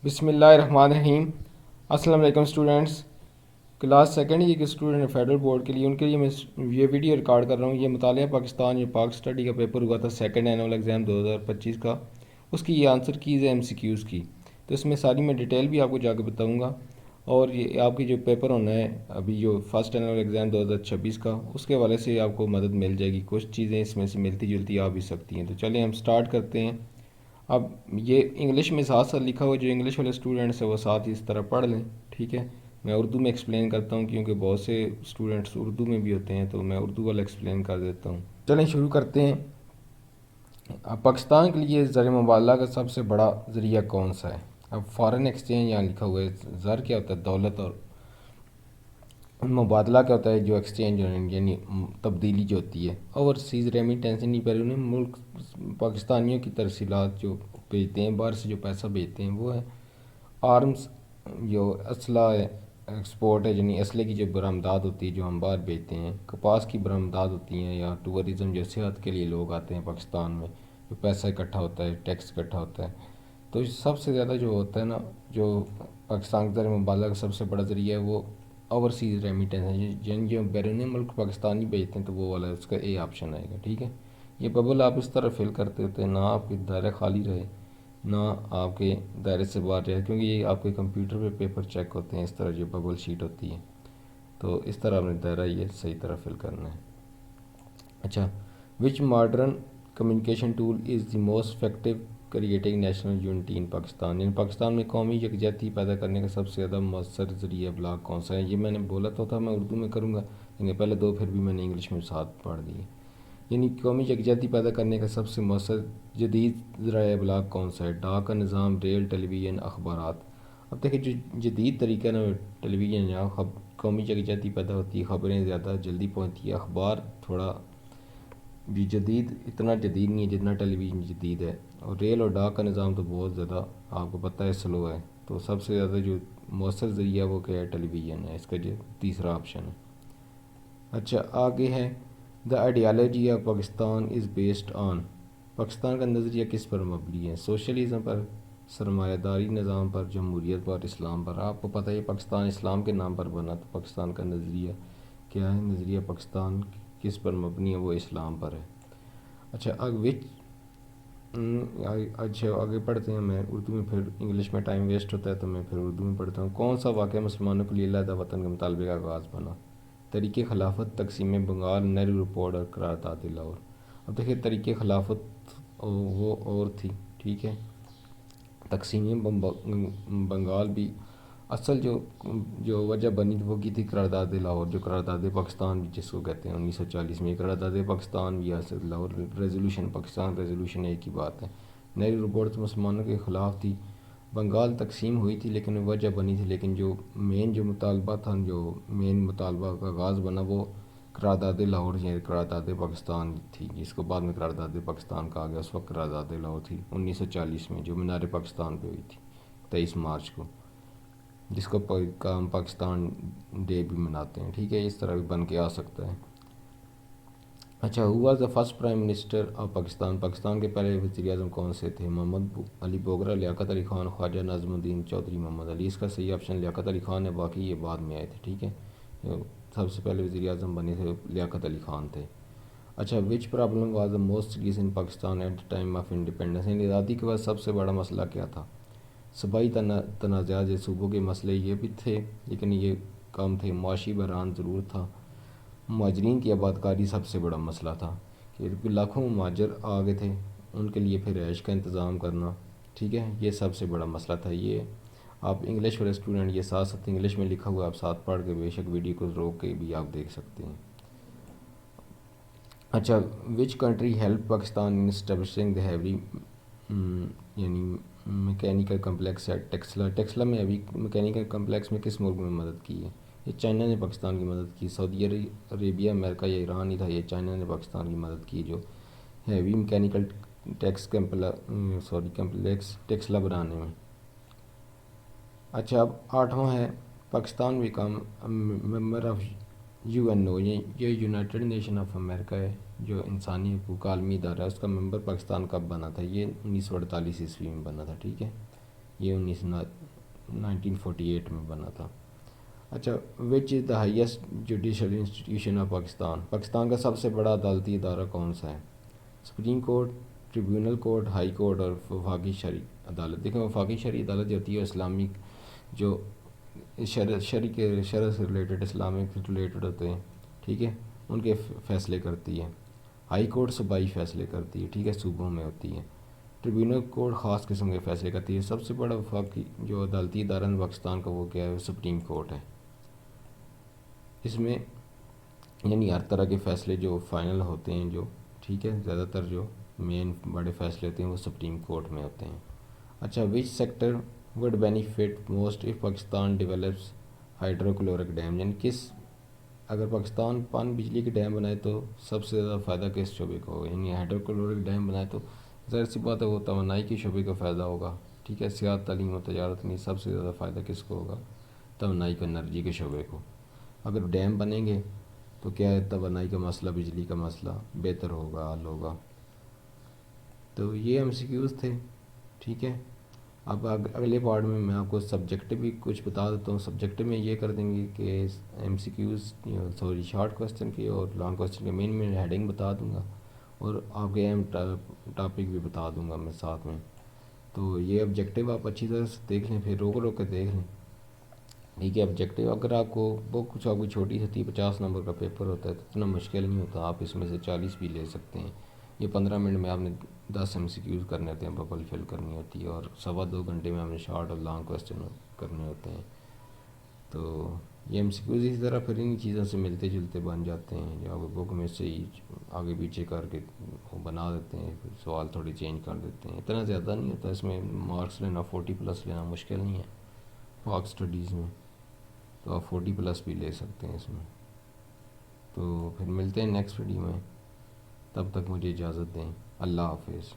بسم اللہ الرحمن الرحیم۔ السلام علیکم اسٹوڈنٹس۔ کلاس سیکنڈ ایئر کے اسٹوڈنٹ فیڈرل بورڈ کے لیے ان کے لیے میں یہ ویڈیو ریکارڈ کر رہا ہوں۔ یہ مطالعہ پاکستان یا پاک اسٹڈی کا پیپر ہوا تھا سیکنڈ اینول ایگزام 2025 کا، اس کی یہ آنسر کیز ہے ایم سی کیوز کی، تو اس میں ساری میں ڈیٹیل بھی آپ کو جا کے بتاؤں گا، اور یہ آپ کی جو پیپر ہونا ہے ابھی جو فرسٹ اینول ایگزام 2026 کا، اس کے حوالے سے آپ کو مدد مل جائے گی۔ کچھ چیزیں اس میں سے ملتی جلتی آ بھی سکتی ہیں، تو چلیں ہم سٹارٹ کرتے ہیں۔ اب یہ انگلش میں ساتھ ساتھ لکھا ہوا، جو انگلش والے اسٹوڈنٹس ہیں وہ ساتھ ہی اس طرح پڑھ لیں، ٹھیک ہے۔ میں اردو میں ایکسپلین کرتا ہوں کیونکہ بہت سے اسٹوڈنٹس اردو میں بھی ہوتے ہیں، تو میں اردو والا ایکسپلین کر دیتا ہوں۔ چلیں شروع کرتے ہیں۔ اب پاکستان کے لیے زر مبادلہ کا سب سے بڑا ذریعہ کون سا ہے؟ اب فارن ایکسچینج یہاں لکھا ہوا ہے۔ زر کیا ہوتا ہے؟ دولت، اور مبادلہ کیا ہوتا ہے؟ جو ایکسچینج یعنی تبدیلی جو ہوتی ہے۔ اوورسیز ریمیٹنس یعنی بیرون ملک پاکستانیوں کی ترسیلات جو بھیجتے ہیں، باہر سے جو پیسہ بھیجتے ہیں وہ ہے۔ آرمز جو اسلحہ ہے، ایکسپورٹ ہے یعنی اسلحے کی جو برآمدات ہوتی ہے جو ہم باہر بھیجتے ہیں۔ کپاس کی برآمدات ہوتی ہیں، یا ٹورزم جو سیاحت کے لیے لوگ آتے ہیں پاکستان میں، جو پیسہ اکٹھا ہوتا ہے، ٹیکس اکٹھا ہوتا ہے۔ تو سب سے زیادہ جو ہوتا ہے نا، جو پاکستان کے زر مبادلہ کا سب سے بڑا ذریعہ ہے وہ اوورسیز ریمیٹنس ہے، یعنی جو بیرون ملک پاکستانی بھیجتے ہیں، تو وہ والا اس کا اے آپشن آئے گا، ٹھیک ہے۔ یہ ببل آپ اس طرح فل کرتے ہوتے ہیں، نہ آپ کی دائرہ خالی رہے نہ آپ کے دائرے سے باہر رہے، کیونکہ یہ آپ کے کمپیوٹر پہ پیپر چیک ہوتے ہیں، اس طرح جو ببل شیٹ ہوتی ہے، تو اس طرح آپ نے دائرہ یہ صحیح طرح فل کرنا ہے۔ اچھا، which modern communication tool is the most effective creating national unity in Pakistan, یعنی پاکستان میں قومی یکجہتی پیدا کرنے کا سب سے زیادہ مؤثر ذریعہ ابلاغ کون سا ہے؟ یہ میں نے بولا تو تھا میں اردو میں کروں گا، لیکن پہلے دو پھر بھی میں نے انگلش میں ساتھ پڑھ دیے۔ یعنی قومی یکجہتی پیدا کرنے کا سب سے مؤثر جدید ذرائع ابلاغ کون سا ہے؟ ڈاک کا نظام، ریل، ٹیلی ویژن، اخبارات۔ اب دیکھیں جو جدید طریقہ نا، ٹیلی ویژن یا قومی یکجہتی پیدا ہوتی ہے، خبریں زیادہ جلدی پہنچتی ہے، اخبار تھوڑا بھی جدید، اتنا جدید نہیں ہے جتنا ٹیلی ویژن جدید ہے، اور ریل اور ڈاک کا نظام تو بہت زیادہ آپ کو پتہ ہے سلو ہے، تو سب سے زیادہ جو مؤثر ذریعہ وہ کیا ہے؟ ٹیلی ویژن ہے، اس کا جو تیسرا آپشن ہے۔ اچھا آگے ہے، the ideology of Pakistan is based on, Pakistan کا نظریہ کس پر مبنی ہے؟ سوشلزم پر، سرمایہ داری نظام پر، جمہوریت پر، اسلام پر۔ آپ کو پتہ ہے پاکستان اسلام کے نام پر بنا، تو پاکستان کا نظریہ کیا ہے؟ نظریہ پاکستان کس پر مبنی ہے؟ وہ اسلام پر ہے۔ اچھا اچھا آگے پڑھتے ہیں، میں اردو میں، پھر انگلش میں ٹائم ویسٹ ہوتا ہے تو میں پھر اردو میں پڑھتا ہوں۔ کون سا واقعہ مسلمانوں کے لیے علیحدہ وطن کے مطالبے کا آغاز بنا؟ طریق خلافت، تقسیم بنگال، نہرو رپورٹ، اور قرارداد لاہور۔ اب دیکھیں طریق خلافت وہ اور تھی، ٹھیک ہے۔ تقسیم بنگال بھی اصل جو وجہ بنی وہ کی تھی قرارداد لاہور، جو قرارداد پاکستان جس کو کہتے ہیں 1940 میں، قرارداد پاکستان بھی لاہور ریزولوشن، پاکستان ریزولوشن ایک ہی بات ہے۔ نہرو رپورٹ مسلمانوں کے خلاف تھی، بنگال تقسیم ہوئی تھی لیکن وجہ بنی تھی، لیکن جو مین جو مطالبہ تھا، جو مین مطالبہ کا آغاز بنا وہ قرارداد لاہور یا قرارداد پاکستان تھی، جس کو بعد میں قرارداد پاکستان کہا گیا۔ اس وقت قرارداد لاہور تھی 1940 میں، جو مینار پاکستان پہ ہوئی تھی 23 مارچ کو، جس کو ہم پاکستان ڈے بھی مناتے ہیں، ٹھیک ہے۔ اس طرح بھی بن کے آ سکتا ہے۔ اچھا، who was the first prime minister of Pakistan, Pakistan کے پہلے وزیر اعظم کون سے تھے؟ محمد علی بوگرا، لیاقت علی خان، خواجہ نظم الدین چودھری، محمد علی۔ اس کا صحیح آپشن لیاقت علی خان ہے، باقی یہ بعد میں آئے تھے، ٹھیک ہے۔ سب سے پہلے وزیر اعظم بنے تھے لیاقت علی خان تھے۔ اچھا، which problem was the most serious in Pakistan at the time of independence, یعنی آزادی کے بعد سب سے بڑا مسئلہ کیا تھا؟ صوبائی تنازعات، صوبوں کے مسئلے یہ بھی تھے لیکن یہ کم تھے۔ معاشی بحران ضرور تھا۔ مہاجرین کی آباد کاری سب سے بڑا مسئلہ تھا، کہ لاکھوں مہاجر آ گئے تھے، ان کے لیے پھر رہائش کا انتظام کرنا، ٹھیک ہے، یہ سب سے بڑا مسئلہ تھا۔ یہ آپ انگلش والے اسٹوڈنٹ یہ ساتھ ساتھ انگلش میں لکھا ہوا آپ ساتھ پڑھ کے بے شک ویڈیو کو روک کے بھی آپ دیکھ سکتے ہیں۔ اچھا، which country help Pakistan in establishing the heavy یعنی mechanical complex at Taxila, Taxila میں ابھی میکینیکل کمپلیکس میں کس ملک میں مدد کی ہے؟ یہ چائنا نے پاکستان کی مدد کی۔ سعودی عربیہ، امریکہ یا ایران ہی تھا، یہ چائنا نے پاکستان کی مدد کی جو ہیوی میکینیکل کمپلیکس ٹیکسلا بنانے میں۔ اچھا، اب آٹھواں ہے، Pakistan become member of U N O, یہ یونائٹڈ نیشن آف امریکہ ہے، جو انسانی حقوق عالمی ادارہ ہے، اس کا ممبر پاکستان کب بنا تھا؟ یہ 1948 عیسوی میں بنا تھا، ٹھیک ہے۔ یہ 1948 میں بنا تھا. اچھا، which is the highest judicial institution of Pakistan? Pakistan کا سب سے بڑا عدالتی ادارہ کون سا ہے؟ Supreme court, tribunal court, high court اور وفاقی شرعی عدالت. دیکھیں وفاقی شرعی عدالت جو ہوتی ہے اسلامک جو شرع سے ریلیٹڈ، اسلامک سے ریلیٹڈ ہوتے ہیں، ٹھیک ہے، ان کے فیصلے کرتی ہے. ہائی کورٹ صوبائی فیصلے کرتی ہے، ٹھیک ہے، صوبوں میں ہوتی ہے. ٹریبیونل کورٹ خاص قسم کے فیصلے کرتی ہے. سب سے بڑا وفاقی جو عدالتی ادارہ پاکستان کا وہ کیا ہے؟ سپریم کورٹ ہے. اس میں یعنی ہر طرح کے فیصلے جو فائنل ہوتے ہیں، جو ٹھیک ہے، زیادہ تر جو مین بڑے فیصلے ہوتے ہیں وہ سپریم کورٹ میں ہوتے ہیں. اچھا، which sector would benefit most of Pakistan develops hydroelectric dam? یعنی اگر پاکستان پان بجلی کے ڈیم بنائے تو سب سے زیادہ فائدہ کس شعبے کو ہوگا؟ یعنی ہائیڈرو کلورک ڈیم بنائے تو ظاہر سی بات ہے وہ توانائی کے شعبے کا فائدہ ہوگا، ٹھیک ہے. سیاحت، تعلیم و تجارت میں سب سے زیادہ فائدہ کس کو ہوگا؟ توانائی کو، انرجی کے شعبے کو. اگر ڈیم بنیں گے تو کیا ہے، توانائی کا مسئلہ، بجلی کا مسئلہ بہتر ہوگا، حل ہوگا. تو یہ ایم سی کیوز تھے، ٹھیک ہے. اب اگلے پارٹ میں آپ کو سبجیکٹ بھی کچھ بتا دیتا ہوں. سبجیکٹ میں یہ کر دیں گے کہ M C Qs sorry short question کی اور لانگ کوسچن کے مین ہیڈنگ بتا دوں گا، اور آپ کے اہم ٹاپک بھی بتا دوں گا میں ساتھ میں. تو یہ آبجیکٹیو آپ اچھی طرح سے دیکھ لیں، پھر روک روک کے دیکھ لیں، ٹھیک ہے. آبجیکٹیو اگر آپ کو وہ کچھ آپ کو چھوٹی سی 50 نمبر کا پیپر ہوتا ہے تو اتنا مشکل نہیں ہوتا، آپ اس میں سے 40 بھی لے سکتے ہیں. یہ 15 منٹ میں آپ نے 10 ایم سی کیوز کرنے ہوتے ہیں، ببل فل کرنی ہوتی ہے، اور 2.25 گھنٹے میں آپ نے شارٹ اور لانگ کوسچن کرنے ہوتے ہیں. تو یہ ایم سی کیوز اسی طرح پھر ان چیزوں سے ملتے جلتے بن جاتے ہیں، جو آپ بک میں سے ہی آگے پیچھے کر کے وہ بنا دیتے ہیں، پھر سوال تھوڑی چینج کر دیتے ہیں. اتنا زیادہ نہیں ہوتا اس میں، مارکس لینا 40+ لینا مشکل نہیں ہے پاک اسٹڈیز میں، تو آپ 40+ بھی لے سکتے ہیں اس میں. تو پھر ملتے ہیں نیکسٹ ویڈیو میں، تب تک مجھے اجازت دیں. اللہ حافظ.